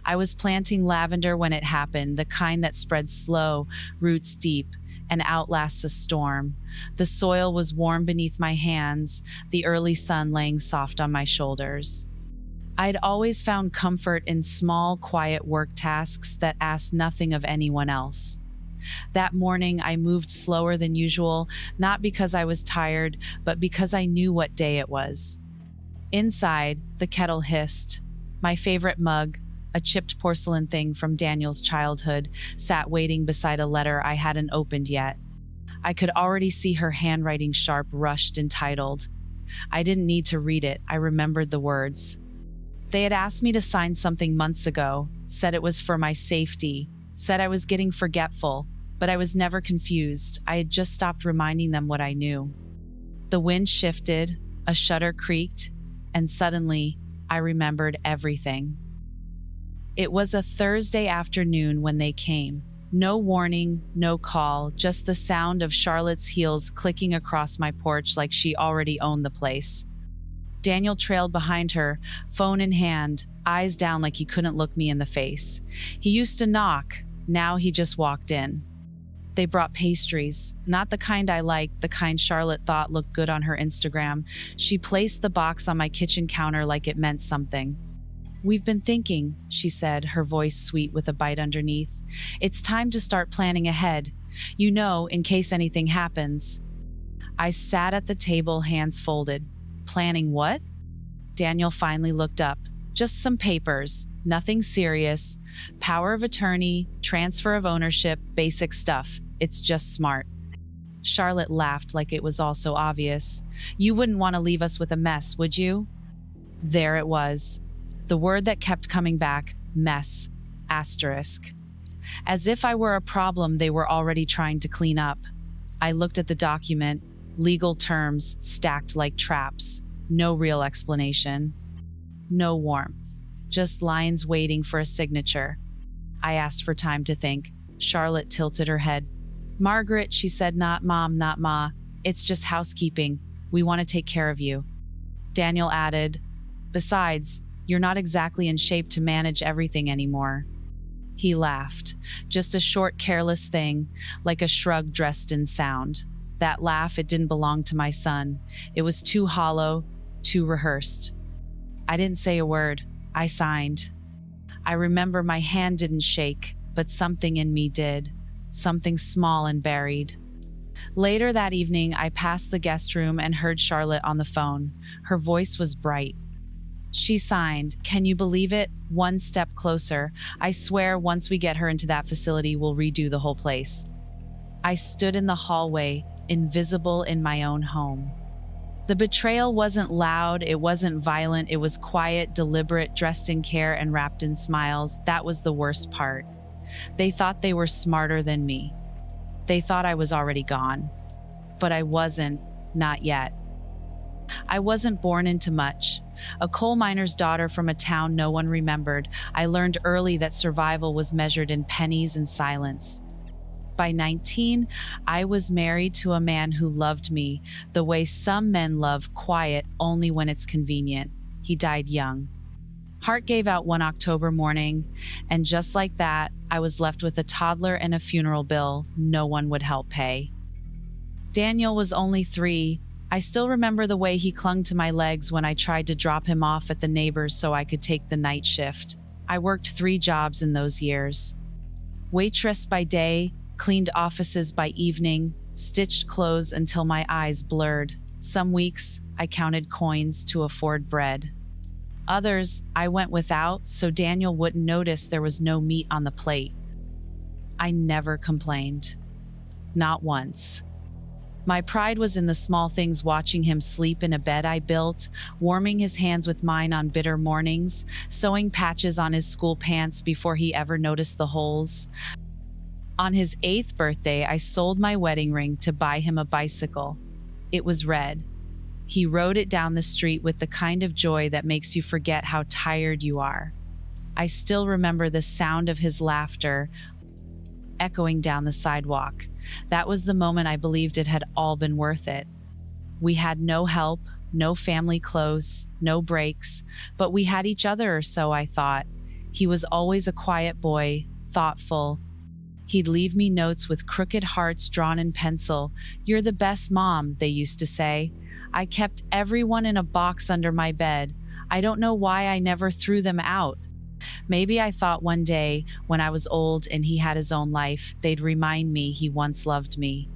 I was planting lavender when it happened, the kind that spreads slow, roots deep, and outlasts a storm. The soil was warm beneath my hands, the early sun laying soft on my shoulders. I'd always found comfort in small, quiet work tasks that asked nothing of anyone else. That morning, I moved slower than usual, not because I was tired, but because I knew what day it was. Inside, the kettle hissed. My favorite mug, a chipped porcelain thing from Daniel's childhood, sat waiting beside a letter I hadn't opened yet. I could already see her handwriting sharp, rushed, and titled. I didn't need to read it, I remembered the words. They had asked me to sign something months ago, said it was for my safety, said I was getting forgetful, but I was never confused. I had just stopped reminding them what I knew. The wind shifted, a shutter creaked, and suddenly, I remembered everything. It was a Thursday afternoon when they came. No warning, no call, just the sound of Charlotte's heels clicking across my porch like she already owned the place. Daniel trailed behind her, phone in hand, eyes down like he couldn't look me in the face. He used to knock, now he just walked in. They brought pastries, not the kind I liked, the kind Charlotte thought looked good on her Instagram. She placed the box on my kitchen counter like it meant something. "We've been thinking," she said, her voice sweet with a bite underneath. "It's time to start planning ahead. You know, in case anything happens." I sat at the table, hands folded. Planning what? Daniel finally looked up. Just some papers, nothing serious. Power of attorney, transfer of ownership, basic stuff. It's just smart. Charlotte laughed like it was all so obvious. "You wouldn't want to leave us with a mess, would you?" There it was. The word that kept coming back, mess, asterisk. As if I were a problem they were already trying to clean up. I looked at the document, legal terms stacked like traps. No real explanation. No warmth. Just lines waiting for a signature. I asked for time to think. Charlotte tilted her head. "Margaret," she said, "not mom, not ma. It's just housekeeping. We want to take care of you." Daniel added, "Besides, you're not exactly in shape to manage everything anymore." He laughed. Just a short, careless thing, like a shrug dressed in sound. That laugh, it didn't belong to my son. It was too hollow, too rehearsed. I didn't say a word. I signed. I remember my hand didn't shake, but something in me did. Something small and buried. Later that evening, I passed the guest room and heard Charlotte on the phone. Her voice was bright. She signed. Can you believe it? One step closer. I swear once we get her into that facility, we'll redo the whole place. I stood in the hallway, invisible in my own home. The betrayal wasn't loud, it wasn't violent, it was quiet, deliberate, dressed in care and wrapped in smiles. That was the worst part. They thought they were smarter than me. They thought I was already gone. But I wasn't, not yet. I wasn't born into much. A coal miner's daughter from a town no one remembered, I learned early that survival was measured in pennies and silence. By 19, I was married to a man who loved me the way some men love, quiet only when it's convenient. He died young. Heart gave out one October morning, and just like that, I was left with a toddler and a funeral bill no one would help pay. Daniel was only 3. I still remember the way he clung to my legs when I tried to drop him off at the neighbor's so I could take the night shift. I worked 3 jobs in those years. Waitress by day, cleaned offices by evening, stitched clothes until my eyes blurred. Some weeks, I counted coins to afford bread. Others, I went without so Daniel wouldn't notice there was no meat on the plate. I never complained. Not once. My pride was in the small things, watching him sleep in a bed I built, warming his hands with mine on bitter mornings, sewing patches on his school pants before he ever noticed the holes. On his 8th birthday, I sold my wedding ring to buy him a bicycle. It was red. He rode it down the street with the kind of joy that makes you forget how tired you are. I still remember the sound of his laughter echoing down the sidewalk. That was the moment I believed it had all been worth it. We had no help, no family close, no breaks, but we had each other, or so I thought. He was always a quiet boy, thoughtful. He'd leave me notes with crooked hearts drawn in pencil. "You're the best mom," they used to say. I kept everyone in a box under my bed. I don't know why I never threw them out. Maybe I thought one day, when I was old and he had his own life, they'd remind me he once loved me.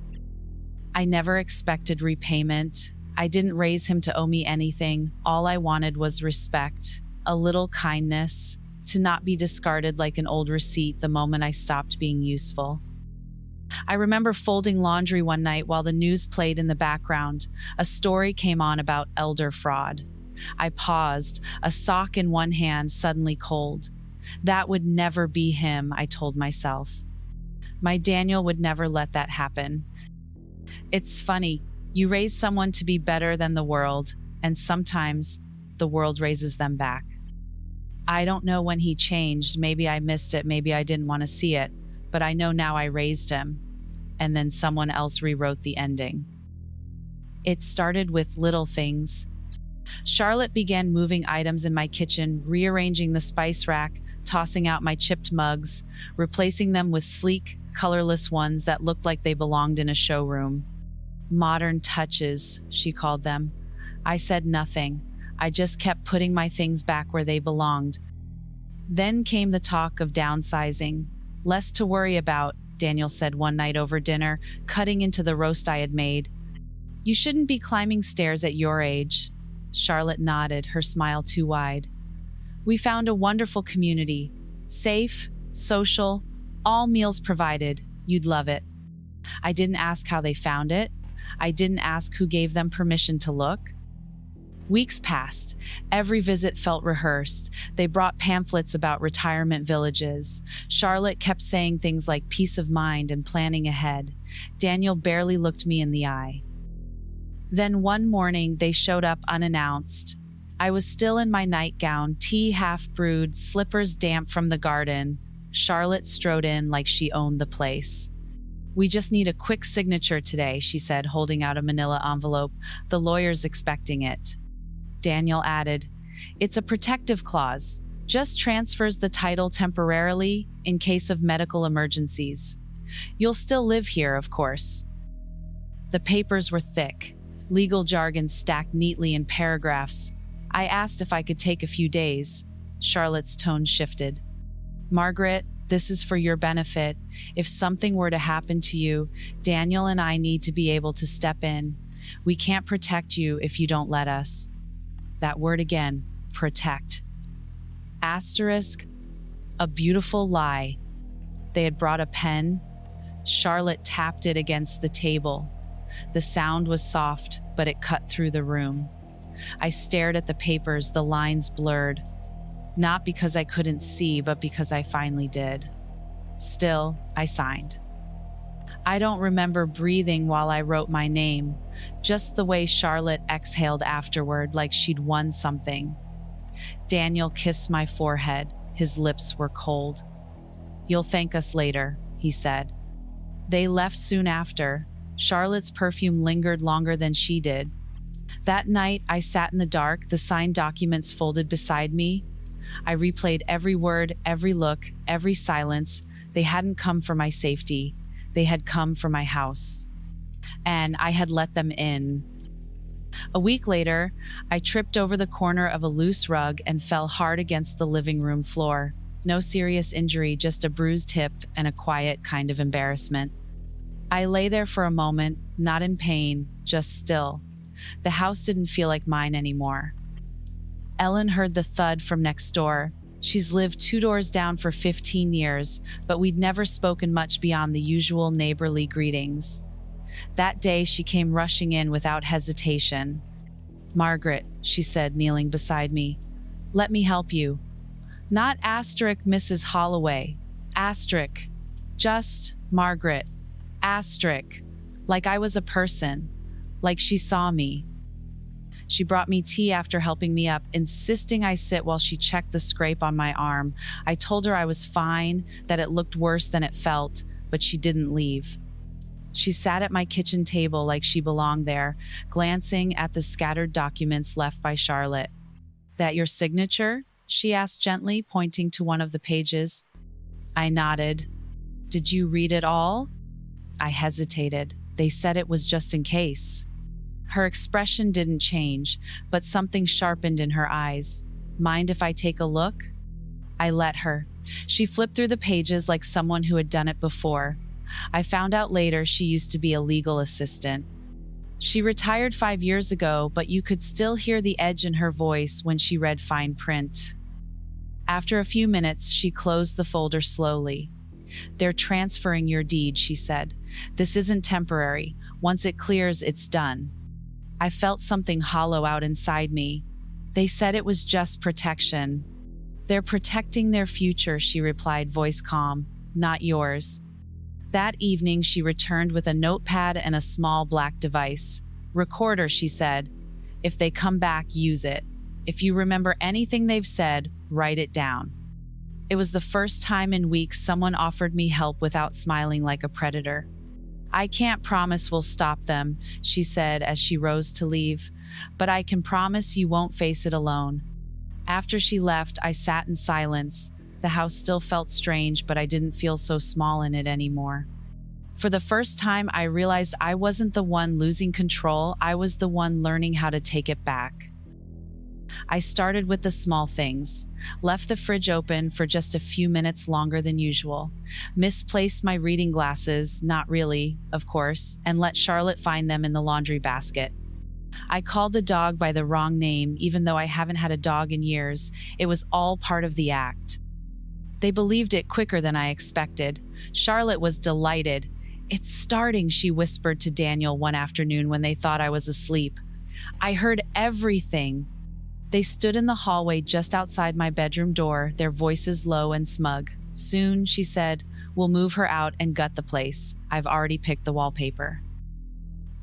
I never expected repayment. I didn't raise him to owe me anything. All I wanted was respect, a little kindness, to not be discarded like an old receipt the moment I stopped being useful. I remember folding laundry one night while the news played in the background. A story came on about elder fraud. I paused, a sock in one hand, suddenly cold. That would never be him, I told myself. My Daniel would never let that happen. It's funny, you raise someone to be better than the world, and sometimes the world raises them back. I don't know when he changed. Maybe I missed it, maybe I didn't want to see it, but I know now I raised him, and then someone else rewrote the ending. It started with little things. Charlotte began moving items in my kitchen, rearranging the spice rack, tossing out my chipped mugs, replacing them with sleek, colorless ones that looked like they belonged in a showroom. Modern touches, she called them. I said nothing. I just kept putting my things back where they belonged. Then came the talk of downsizing. "Less to worry about," Daniel said one night over dinner, cutting into the roast I had made. "You shouldn't be climbing stairs at your age." Charlotte nodded, her smile too wide. "We found a wonderful community. Safe, social, all meals provided. You'd love it." I didn't ask how they found it. I didn't ask who gave them permission to look. Weeks passed. Every visit felt rehearsed. They brought pamphlets about retirement villages. Charlotte kept saying things like peace of mind and planning ahead. Daniel barely looked me in the eye. Then one morning, they showed up unannounced. I was still in my nightgown, tea half brewed, slippers damp from the garden. Charlotte strode in like she owned the place. "We just need a quick signature today," she said, holding out a manila envelope. "The lawyer's expecting it." Daniel added, "It's a protective clause. Just transfers the title temporarily in case of medical emergencies. You'll still live here, of course." The papers were thick, legal jargon stacked neatly in paragraphs. I asked if I could take a few days. Charlotte's tone shifted. "Margaret, this is for your benefit. If something were to happen to you, Daniel and I need to be able to step in. We can't protect you if you don't let us." That word again, protect. Asterisk, a beautiful lie. They had brought a pen. Charlotte tapped it against the table. The sound was soft, but it cut through the room. I stared at the papers, the lines blurred. Not because I couldn't see, but because I finally did. Still, I signed. I don't remember breathing while I wrote my name, just the way Charlotte exhaled afterward, like she'd won something. Daniel kissed my forehead. His lips were cold. "You'll thank us later," he said. They left soon after. Charlotte's perfume lingered longer than she did. That night, I sat in the dark, the signed documents folded beside me. I replayed every word, every look, every silence. They hadn't come for my safety. They had come for my house. And I had let them in. A week later, I tripped over the corner of a loose rug and fell hard against the living room floor. No serious injury, just a bruised hip and a quiet kind of embarrassment. I lay there for a moment, not in pain, just still. The house didn't feel like mine anymore. Ellen heard the thud from next door. She's lived 2 doors down for 15 years, but we'd never spoken much beyond the usual neighborly greetings. That day, she came rushing in without hesitation. "Margaret," she said, kneeling beside me, "let me help you. Not asterisk Mrs. Holloway. Asterisk. Just Margaret. Asterisk. Like I was a person. Like she saw me." She brought me tea after helping me up, insisting I sit while she checked the scrape on my arm. I told her I was fine, that it looked worse than it felt, but she didn't leave. She sat at my kitchen table like she belonged there, glancing at the scattered documents left by Charlotte. "That your signature?" she asked gently, pointing to one of the pages. I nodded. Did you read it all? I hesitated. They said it was just in case. Her expression didn't change, but something sharpened in her eyes. Mind if I take a look? I let her. She flipped through the pages like someone who had done it before. I found out later she used to be a legal assistant. She retired 5 years ago, but you could still hear the edge in her voice when she read fine print. After a few minutes, she closed the folder slowly. They're transferring your deed, she said. This isn't temporary. Once it clears, it's done. I felt something hollow out inside me. They said it was just protection. They're protecting their future, she replied, voice calm. Not yours. That evening, she returned with a notepad and a small black device. Recorder, she said. If they come back, use it. If you remember anything they've said, write it down. It was the first time in weeks someone offered me help without smiling like a predator. I can't promise we'll stop them, she said as she rose to leave, but I can promise you won't face it alone. After she left, I sat in silence. The house still felt strange, but I didn't feel so small in it anymore. For the first time, I realized I wasn't the one losing control, I was the one learning how to take it back. I started with the small things, left the fridge open for just a few minutes longer than usual, misplaced my reading glasses, not really, of course, and let Charlotte find them in the laundry basket. I called the dog by the wrong name, even though I haven't had a dog in years. It was all part of the act. They believed it quicker than I expected. Charlotte was delighted. It's starting, she whispered to Daniel one afternoon when they thought I was asleep. I heard everything. They stood in the hallway just outside my bedroom door, their voices low and smug. Soon, she said, we'll move her out and gut the place. I've already picked the wallpaper.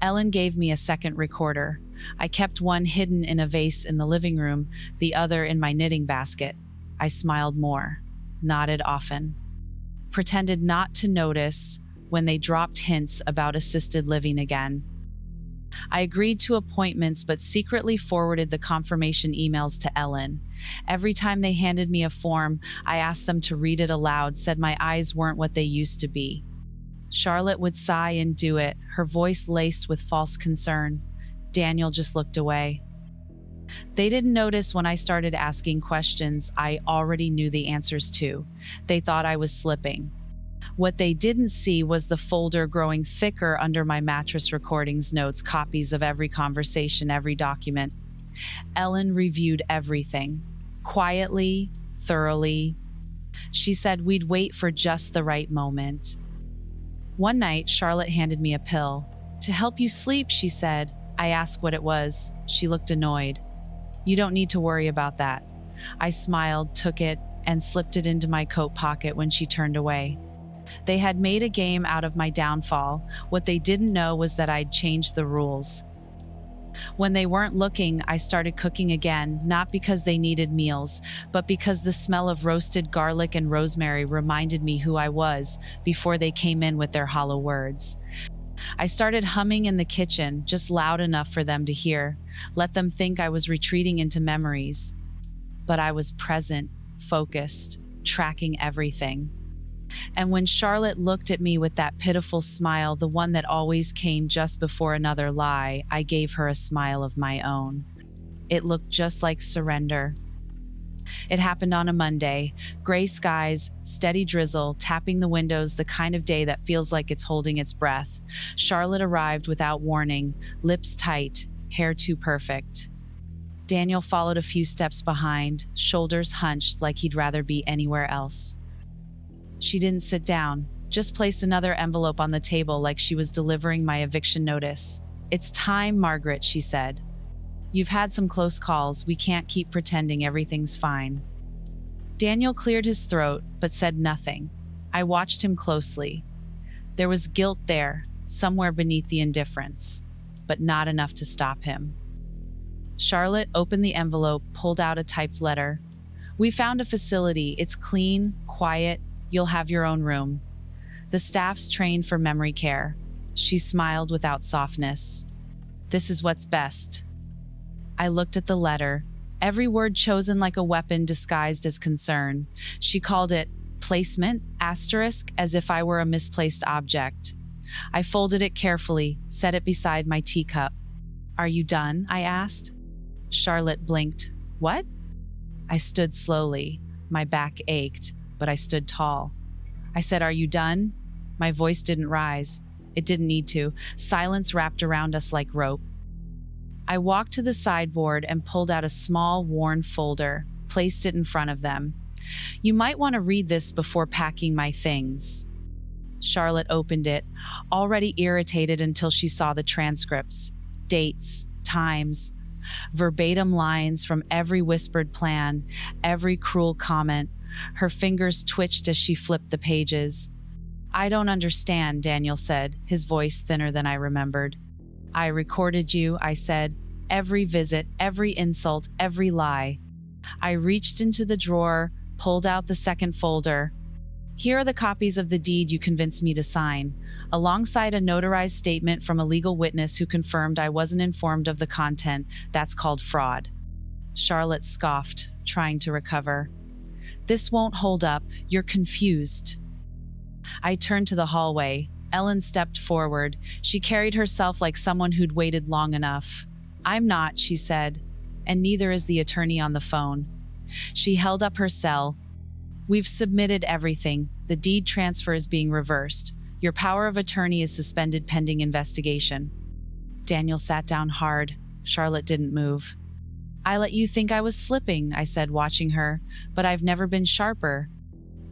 Ellen gave me a second recorder. I kept one hidden in a vase in the living room, the other in my knitting basket. I smiled more, nodded often, pretended not to notice when they dropped hints about assisted living again. I agreed to appointments but secretly forwarded the confirmation emails to Ellen. Every time they handed me a form, I asked them to read it aloud, said my eyes weren't what they used to be. Charlotte would sigh and do it, her voice laced with false concern. Daniel just looked away. They didn't notice when I started asking questions I already knew the answers to. They thought I was slipping. What they didn't see was the folder growing thicker under my mattress recordings notes, copies of every conversation, every document. Ellen reviewed everything, quietly, thoroughly. She said we'd wait for just the right moment. One night, Charlotte handed me a pill. To help you sleep, she said. I asked what it was. She looked annoyed. You don't need to worry about that. I smiled, took it, and slipped it into my coat pocket when she turned away. They had made a game out of my downfall. What they didn't know was that I'd changed the rules. When they weren't looking, I started cooking again, not because they needed meals, but because the smell of roasted garlic and rosemary reminded me who I was before they came in with their hollow words. I started humming in the kitchen, just loud enough for them to hear, let them think I was retreating into memories. But I was present, focused, tracking everything. And when Charlotte looked at me with that pitiful smile, the one that always came just before another lie, I gave her a smile of my own. It looked just like surrender. It happened on a Monday. Gray skies, steady drizzle, tapping the windows, the kind of day that feels like it's holding its breath. Charlotte arrived without warning, lips tight, hair too perfect. Daniel followed a few steps behind, shoulders hunched like he'd rather be anywhere else. She didn't sit down, just placed another envelope on the table like she was delivering my eviction notice. It's time, Margaret, she said. You've had some close calls. We can't keep pretending everything's fine. Daniel cleared his throat, but said nothing. I watched him closely. There was guilt there, somewhere beneath the indifference, but not enough to stop him. Charlotte opened the envelope, pulled out a typed letter. We found a facility. It's clean, quiet. You'll have your own room. The staff's trained for memory care. She smiled without softness. This is what's best. I looked at the letter. every word chosen like a weapon disguised as concern. She called it placement, asterisk, as if I were a misplaced object. I folded it carefully, set it beside my teacup. "Are you done?" I asked. Charlotte blinked. "What?" I stood slowly. My back ached, but I stood tall. I said, "Are you done?" My voice didn't rise. It didn't need to. Silence wrapped around us like rope. I walked to the sideboard and pulled out a small, worn folder, placed it in front of them. "You might want to read this before packing my things." Charlotte opened it, already irritated until she saw the transcripts, dates, times, verbatim lines from every whispered plan, every cruel comment. Her fingers twitched as she flipped the pages. "I don't understand," Daniel said, his voice thinner than I remembered. "I recorded you," I said. "Every visit, every insult, every lie." I reached into the drawer, pulled out the second folder. "Here are the copies of the deed you convinced me to sign, alongside a notarized statement from a legal witness who confirmed I wasn't informed of the content. That's called fraud." Charlotte scoffed, trying to recover. "This won't hold up. You're confused." I turned to the hallway. Ellen stepped forward. She carried herself like someone who'd waited long enough. "I'm not," she said, "and neither is the attorney on the phone." She held up her cell. "We've submitted everything. The deed transfer is being reversed. Your power of attorney is suspended pending investigation." Daniel sat down hard. Charlotte didn't move. "I let you think I was slipping," I said, watching her, "but I've never been sharper."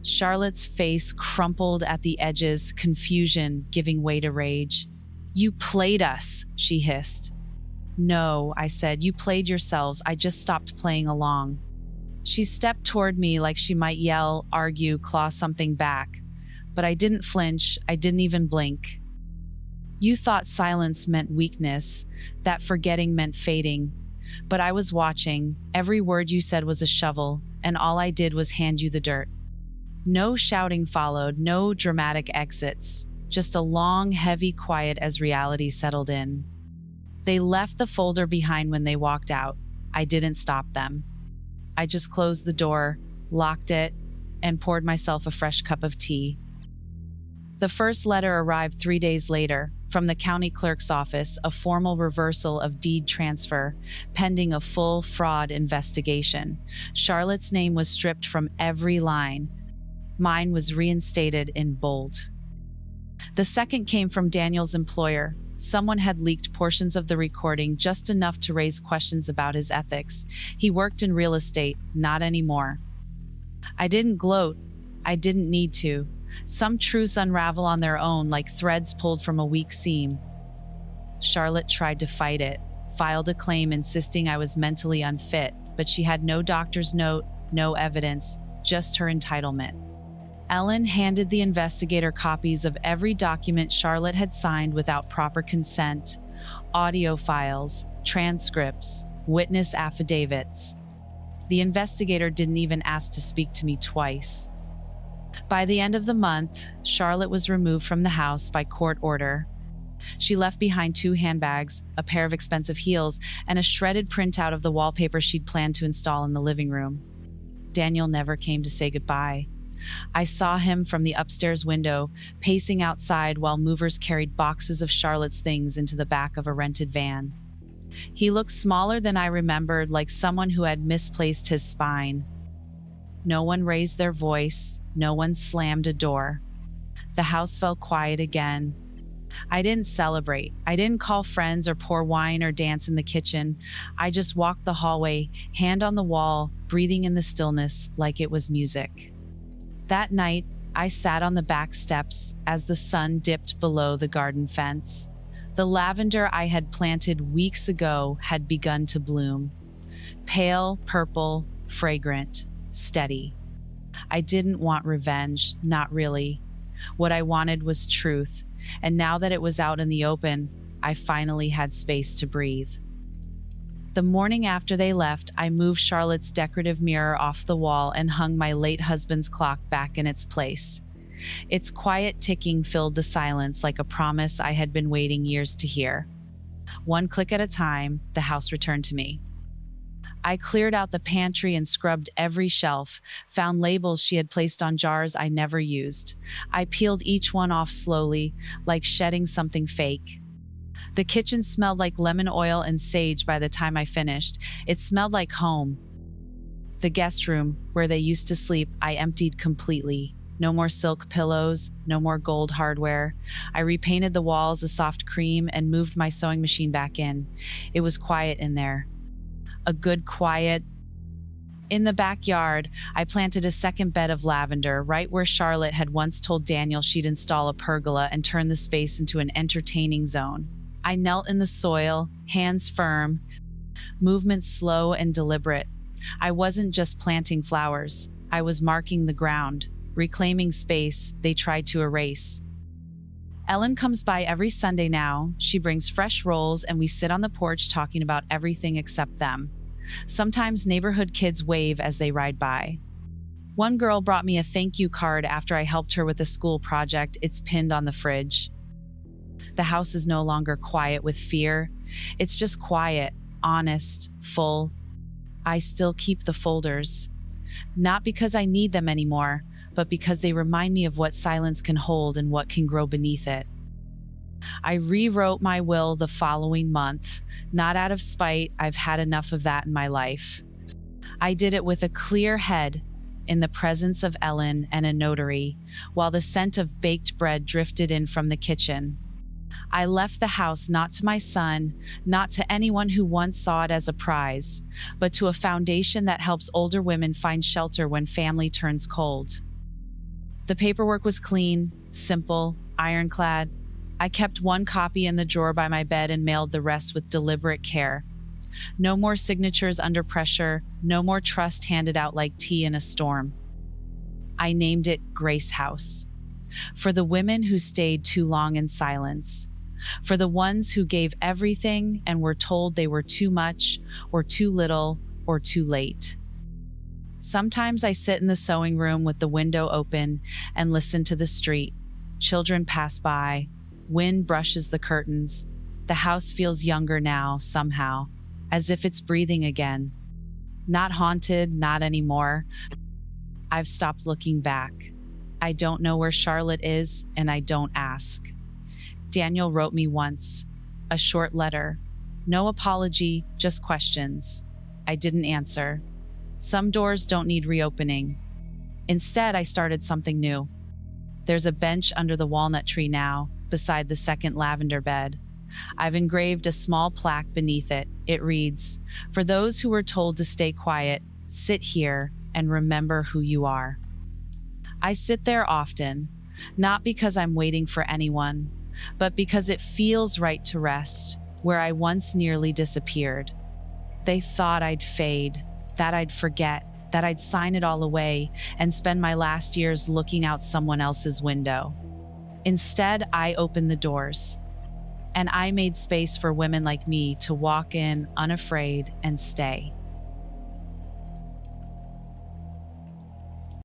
Charlotte's face crumpled at the edges, confusion giving way to rage. "You played us," she hissed. "No," I said, "you played yourselves. I just stopped playing along." She stepped toward me like she might yell, argue, claw something back. But I didn't flinch. I didn't even blink. "You thought silence meant weakness, that forgetting meant fading. But I was watching. Every word you said was a shovel, and all I did was hand you the dirt." No shouting followed, no dramatic exits. Just a long, heavy quiet as reality settled in. They left the folder behind when they walked out. I didn't stop them. I just closed the door, locked it, and poured myself a fresh cup of tea. The first letter arrived 3 days later, from the county clerk's office, a formal reversal of deed transfer, pending a full fraud investigation. Charlotte's name was stripped from every line. Mine was reinstated in bold. The second came from Daniel's employer. Someone had leaked portions of the recording, just enough to raise questions about his ethics. He worked in real estate, not anymore. I didn't gloat. I didn't need to. Some truths unravel on their own, like threads pulled from a weak seam. Charlotte tried to fight it, filed a claim insisting I was mentally unfit, but she had no doctor's note, no evidence, just her entitlement. Ellen handed the investigator copies of every document Charlotte had signed without proper consent: audio files, transcripts, witness affidavits. The investigator didn't even ask to speak to me twice. By the end of the month, Charlotte was removed from the house by court order. She left behind 2 handbags, a pair of expensive heels, and a shredded printout of the wallpaper she'd planned to install in the living room. Daniel never came to say goodbye. I saw him from the upstairs window, pacing outside while movers carried boxes of Charlotte's things into the back of a rented van. He looked smaller than I remembered, like someone who had misplaced his spine. No one raised their voice. No one slammed a door. The house fell quiet again. I didn't celebrate. I didn't call friends or pour wine or dance in the kitchen. I just walked the hallway, hand on the wall, breathing in the stillness like it was music. That night, I sat on the back steps as the sun dipped below the garden fence. The lavender I had planted weeks ago had begun to bloom. Pale, purple, fragrant, steady. I didn't want revenge, not really. What I wanted was truth, and now that it was out in the open, I finally had space to breathe. The morning after they left, I moved Charlotte's decorative mirror off the wall and hung my late husband's clock back in its place. Its quiet ticking filled the silence like a promise I had been waiting years to hear. One click at a time, the house returned to me. I cleared out the pantry and scrubbed every shelf, found labels she had placed on jars I never used. I peeled each one off slowly, like shedding something fake. The kitchen smelled like lemon oil and sage by the time I finished. It smelled like home. The guest room, where they used to sleep, I emptied completely. No more silk pillows, no more gold hardware. I repainted the walls a soft cream and moved my sewing machine back in. It was quiet in there. A good quiet. In the backyard, I planted a second bed of lavender, right where Charlotte had once told Daniel she'd install a pergola and turn the space into an entertaining zone. I knelt in the soil, hands firm, movement slow and deliberate. I wasn't just planting flowers. I was marking the ground, reclaiming space they tried to erase. Ellen comes by every Sunday now. She brings fresh rolls and we sit on the porch talking about everything except them. Sometimes neighborhood kids wave as they ride by. One girl brought me a thank you card after I helped her with a school project. It's pinned on the fridge. The house is no longer quiet with fear. It's just quiet, honest, full. I still keep the folders. Not because I need them anymore, but because they remind me of what silence can hold and what can grow beneath it. I rewrote my will the following month, not out of spite. I've had enough of that in my life. I did it with a clear head, in the presence of Ellen and a notary, while the scent of baked bread drifted in from the kitchen. I left the house not to my son, not to anyone who once saw it as a prize, but to a foundation that helps older women find shelter when family turns cold. The paperwork was clean, simple, ironclad. I kept one copy in the drawer by my bed and mailed the rest with deliberate care. No more signatures under pressure, no more trust handed out like tea in a storm. I named it Grace House. For the women who stayed too long in silence. For the ones who gave everything and were told they were too much, or too little, or too late. Sometimes I sit in the sewing room with the window open and listen to the street. Children pass by. Wind brushes the curtains. The house feels younger now, somehow, as if it's breathing again. Not haunted, not anymore. I've stopped looking back. I don't know where Charlotte is, and I don't ask. Daniel wrote me once, a short letter. No apology, just questions. I didn't answer. Some doors don't need reopening. Instead, I started something new. There's a bench under the walnut tree now, beside the second lavender bed. I've engraved a small plaque beneath it. It reads, "For those who were told to stay quiet, sit here and remember who you are." I sit there often, not because I'm waiting for anyone, but because it feels right to rest, where I once nearly disappeared. They thought I'd fade, that I'd forget, that I'd sign it all away and spend my last years looking out someone else's window. Instead, I opened the doors, and I made space for women like me to walk in unafraid and stay.